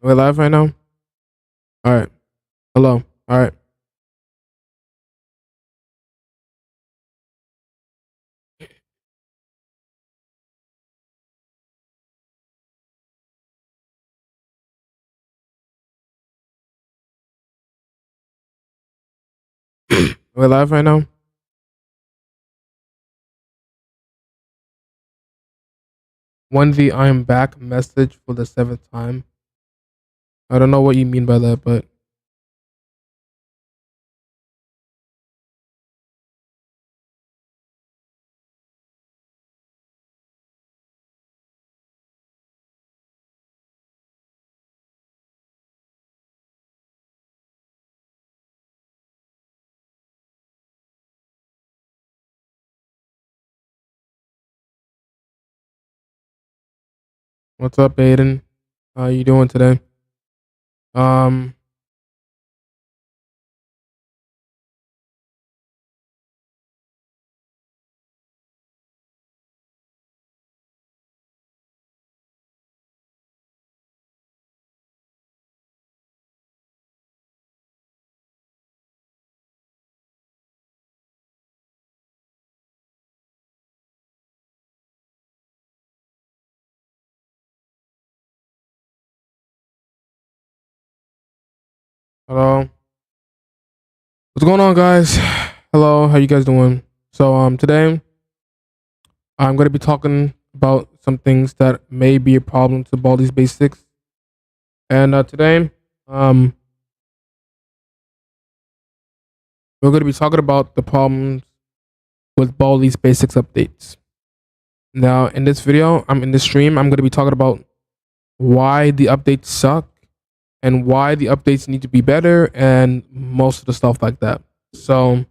Are we live right now? All right. Hello. All right. Are we live right now? 1V I am back message for the seventh time. I don't know what you mean by that, but what's up, Aiden? How you doing today? Um, hello. What's going on, guys? Hello. How you guys doing? So, today I'm gonna be talking about some things that may be a problem to Baldi's Basics, and today, um, we're gonna be talking about the problems with Baldi's Basics updates. Now, in this video, in this stream, I'm gonna be talking about why the updates suck and why the updates need to be better and most of the stuff like that. So,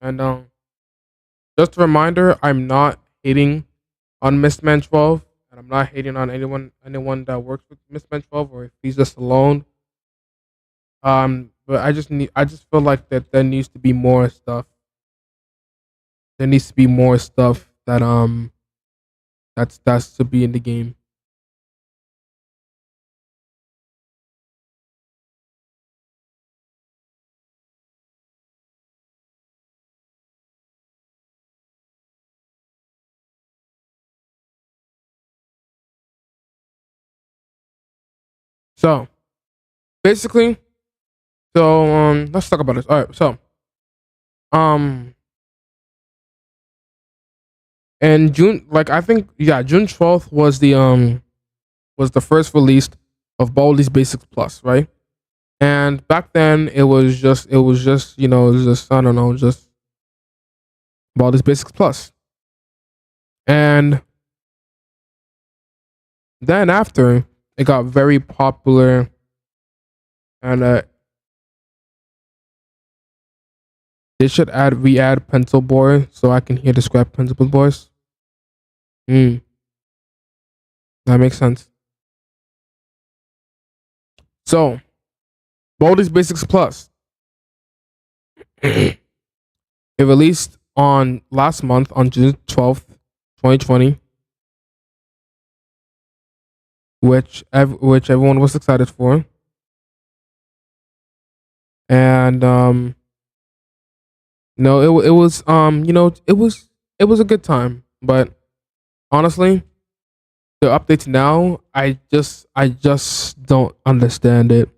and just a reminder, I'm not hating on Mistman 12, and I'm not hating on anyone that works with Mistman 12 or if he's just alone. But I just feel like that there needs to be more stuff. There needs to be more stuff that that's to be in the game. So basically, let's talk about this. All right, so um and June, like I think, yeah, June 12th was the first release of Baldi's Basics Plus, right? And back then it was just it was just I don't know, just Baldi's Basics Plus. And then after it got very popular, and they should add Pencil Boy so I can hear the scrap Pencil Boys. Hmm, that makes sense. So Baldi's Basics Plus, it released on last month on June 12th, 2020, which everyone was excited for, and no, it was it was a good time, but honestly, the updates now, I just don't understand it.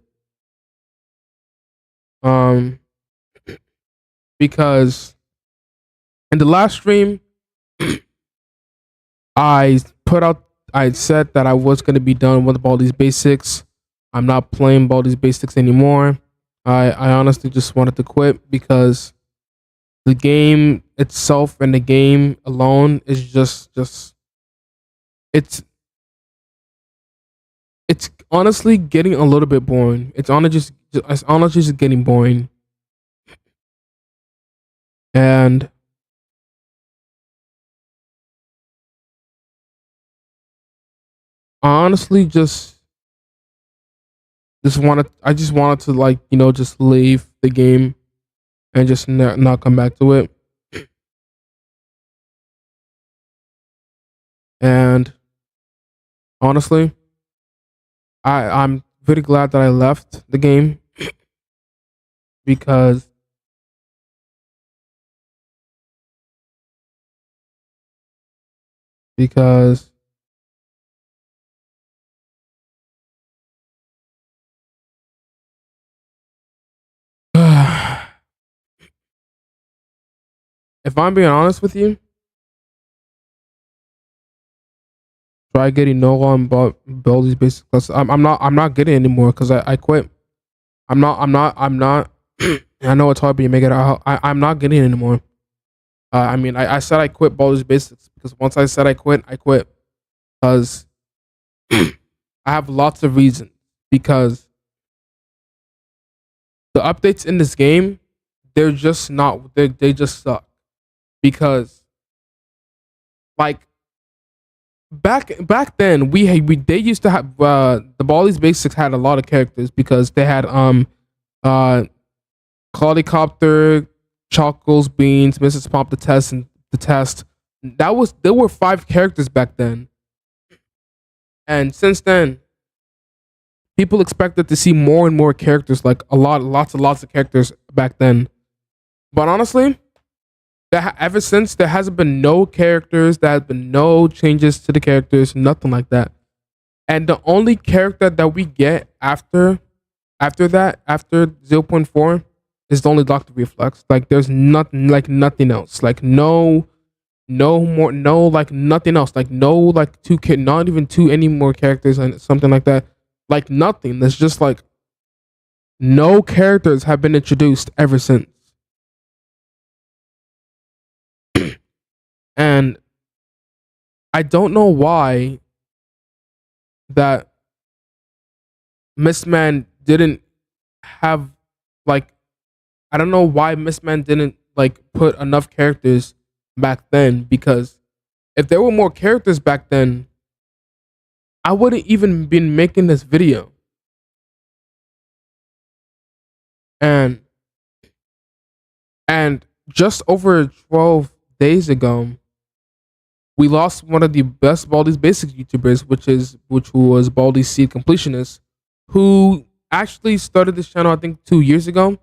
Um, because in the last stream, I put out, I said that I was gonna be done with Baldi's Basics. I'm not playing Baldi's Basics anymore. I honestly just wanted to quit because the game itself and the game alone is just it's it's honestly getting a little bit boring. It's honestly just getting boring. And I honestly I just wanted to, like, just leave the game and just not come back to it. And honestly, I'm very glad that I left the game because because if I'm being honest with you, try getting no on Baldi's basic plus. I'm not getting it anymore because I quit. I'm not. I know it's hard, but you make it out. I'm not getting it anymore. I mean, I said I quit Baldi's Basics because once I said I quit because I have lots of reasons. Because the updates in this game, they're just not. They just suck. Because like back then we they used to have the Baldi's Basics had a lot of characters because they had uh Cloudicopter, Chuckles, Beans, Mrs. Pop, the test. There were five characters back then, and since then, people expected to see more and more characters, like lots of characters back then. But honestly, ever since there hasn't been no characters, there has been no changes to the characters, nothing like that. And the only character that we get after 0.4 is the only Doctor Reflex. Like there's nothing else. Like no more, no like nothing else. Like no like not even two any more characters and something like that. Like nothing. There's just like no characters have been introduced ever since. And I don't know why that Miss Man didn't have like I don't know why Miss Man didn't like put enough characters back then because if there were more characters back then, I wouldn't even been making this video. And and just over 12 days ago, we lost one of the best Baldi's Basics YouTubers, which was Baldi Seed Completionist, who actually started this channel I think 2 years ago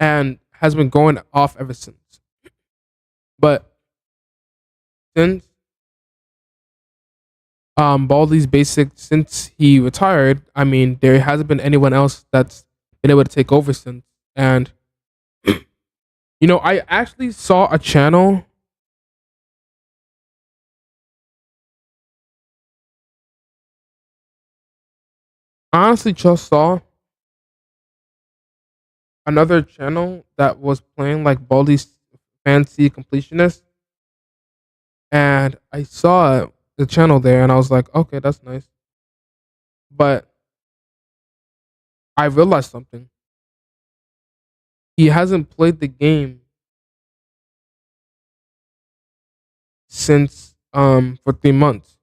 and has been going off ever since. But since Baldi's Basic since he retired, I mean there hasn't been anyone else that's been able to take over since. And I actually saw a channel. I honestly just saw another channel that was playing like Baldi's Fancy Completionist, and I saw the channel there, and I was like, okay, that's nice. But I realized something. He hasn't played the game since for 3 months.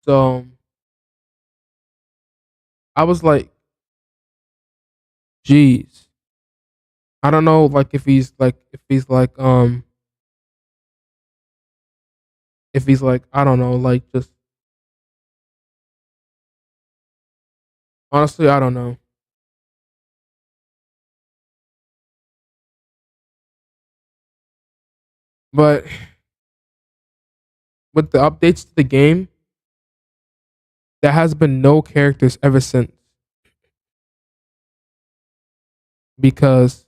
So I was like, geez, I don't know, like if he's like I don't know, like just honestly, I don't know. But with the updates to the game, there has been no characters ever since because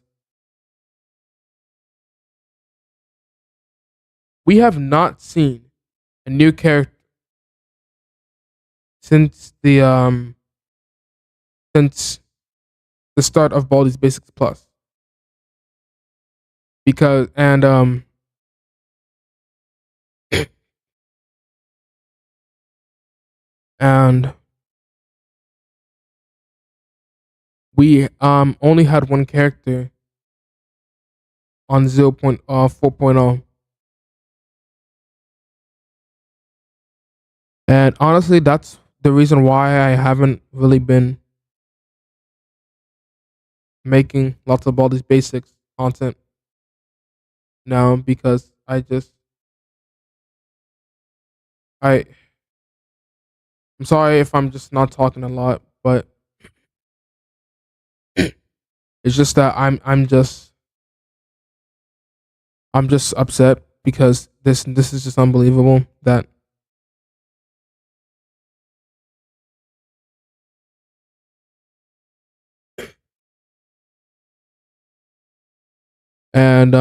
we have not seen a new character since since the start of Baldi's Basics Plus. Because and we only had one character on 0.4.0. And honestly, that's the reason why I haven't really been making lots of Baldi's Basics content now because I I'm sorry if I'm just not talking a lot, but it's just that I'm just upset because this is just unbelievable that and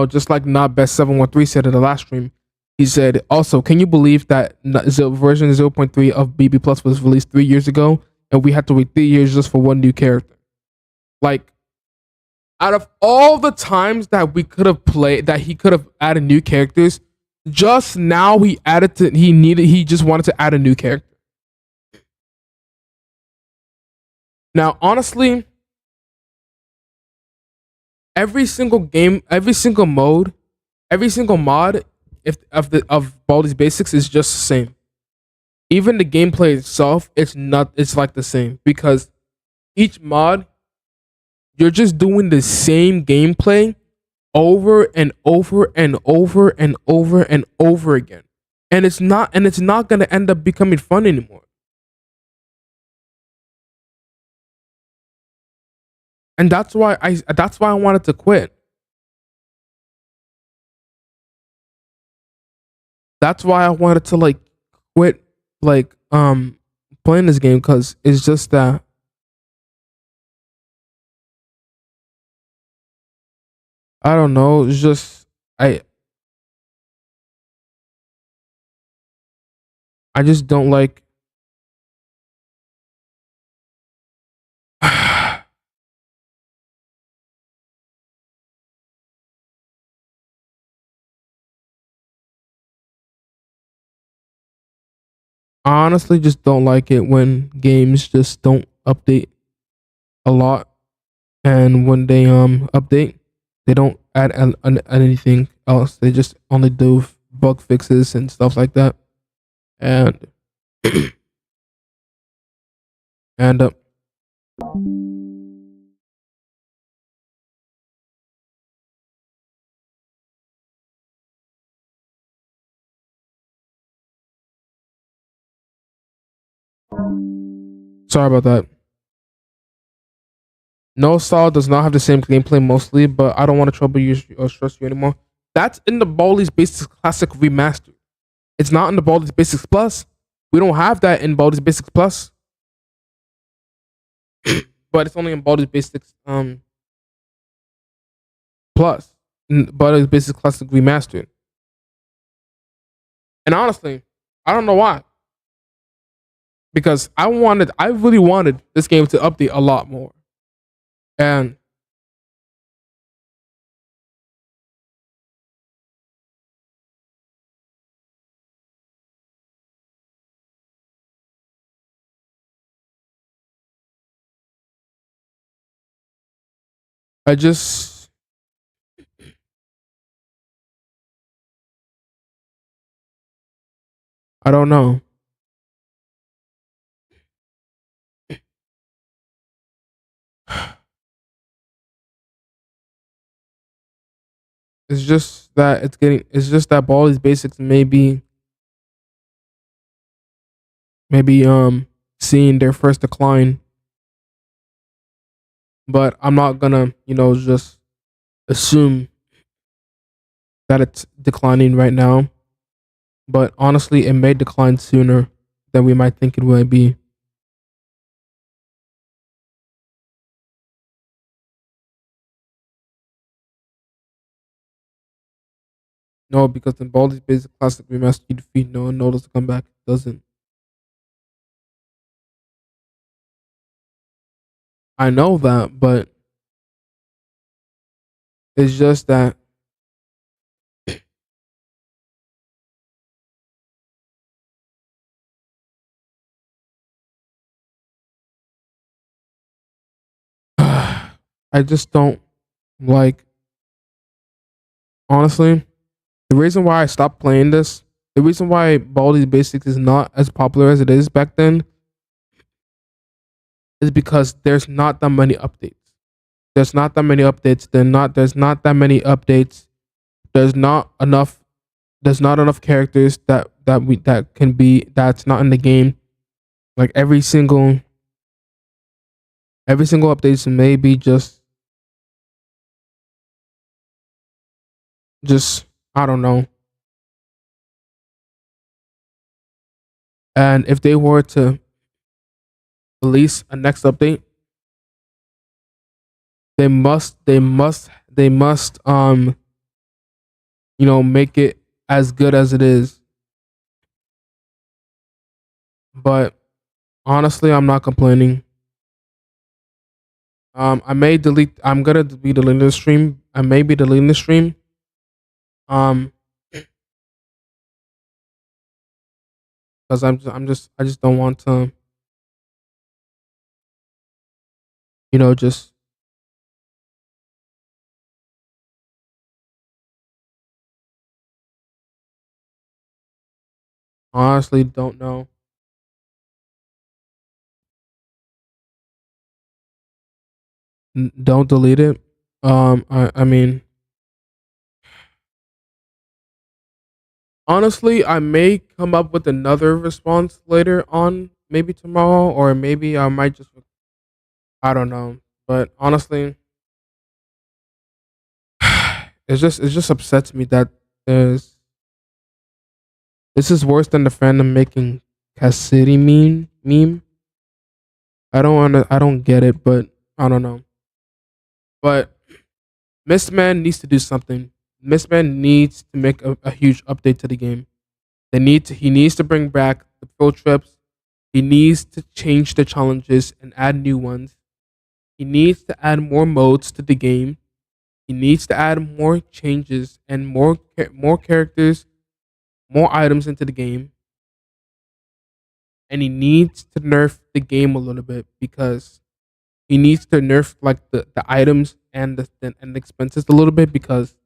just like not best 713 said in the last stream, he said also, can you believe that version 0.3 of BB Plus was released 3 years ago and we had to wait 3 years just for one new character? Like, out of all the times that we could have played, that he could have added new characters, just now he just wanted to add a new character. Now, honestly, every single game, every single mode, every single mod, if of Baldi's Basics is just the same. Even the gameplay itself, it's like the same because each mod, you're just doing the same gameplay over and over and over and over and over again. And it's not gonna end up becoming fun anymore. And that's why I wanted to quit. That's why I wanted to like quit like playing this game because it's just that I don't know. It's just I just don't like. I honestly just don't like it when games just don't update a lot, and when they update, they don't add anything else. They just only do bug fixes and stuff like that. And and sorry about that. No Saw does not have the same gameplay mostly, but I don't want to trouble you or stress you anymore. That's in the Baldi's Basics Classic Remastered. It's not in the Baldi's Basics Plus. We don't have that in Baldi's Basics Plus, but it's only in Baldi's Basics Plus. Baldi's Basics Classic Remastered. And honestly, I don't know why. Because I really wanted this game to update a lot more. And I just I don't know. It's just that Baldi's Basics maybe seeing their first decline, but I'm not gonna, just assume that it's declining right now. But honestly, it may decline sooner than we might think it will be. No, because in Baldi's Basic Classic Remastered, you defeat no one notice to come back. It doesn't. I know that, but it's just that I just don't like. Honestly, the reason why I stopped playing this, the reason why Baldi's Basics is not as popular as it is back then, is because there's not that many updates. There's not that many updates. There's not that many updates. There's not enough there's not enough characters that can be that's not in the game. Like every single update may be just I don't know. And if they were to release a next update, they must make it as good as it is. But honestly, I'm not complaining. I'm gonna be deleting the stream. I may be deleting the stream. Um, because I just don't want to, just honestly don't know. Don't delete it. I mean, honestly, I may come up with another response later on, maybe tomorrow, or maybe I might just, I don't know. But honestly, it just upsets me that there's this is worse than the fandom making Cassidy meme. I don't get it, but I don't know. But Mistman needs to do something. Mistman needs to make a huge update to the game. He needs to bring back the pro trips. He needs to change the challenges and add new ones. He needs to add more modes to the game. He needs to add more changes and more characters, more items into the game. And he needs to nerf the game a little bit because he needs to nerf like the items and and the expenses a little bit because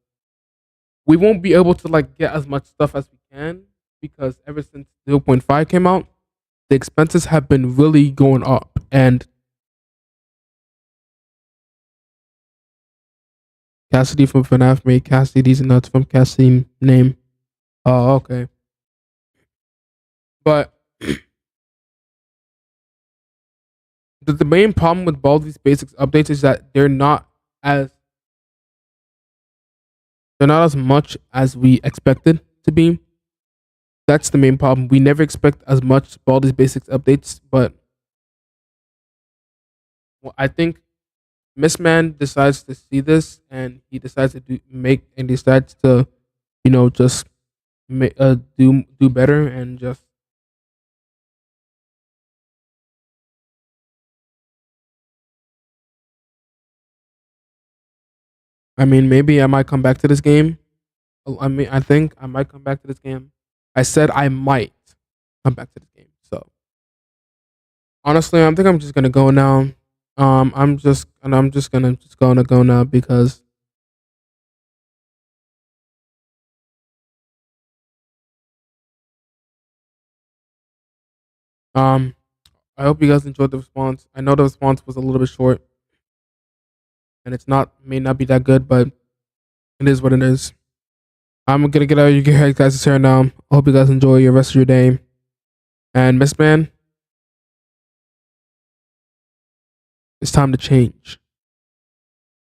we won't be able to like get as much stuff as we can because ever since 0.5 came out, the expenses have been really going up. And Cassidy from FNAF made Cassidy's nuts from Cassidy name. Oh, okay. But the main problem with Baldi's basics updates is that as they're not as much as we expected to be. That's the main problem. We never expect as much Baldi's basics updates, but I think Missman decides to see this and he decides to decides to, just do better and just. I mean, maybe I might come back to this game. I mean, I think I might come back to this game. I said I might come back to this game. So honestly, I think I'm just gonna go now. I'm just gonna go now because um I hope you guys enjoyed the response. I know the response was a little bit short and it's not may not be that good, but it is what it is. I'm gonna get out of your guys' hair now. I hope you guys enjoy your rest of your day. And Miss Man, it's time to change.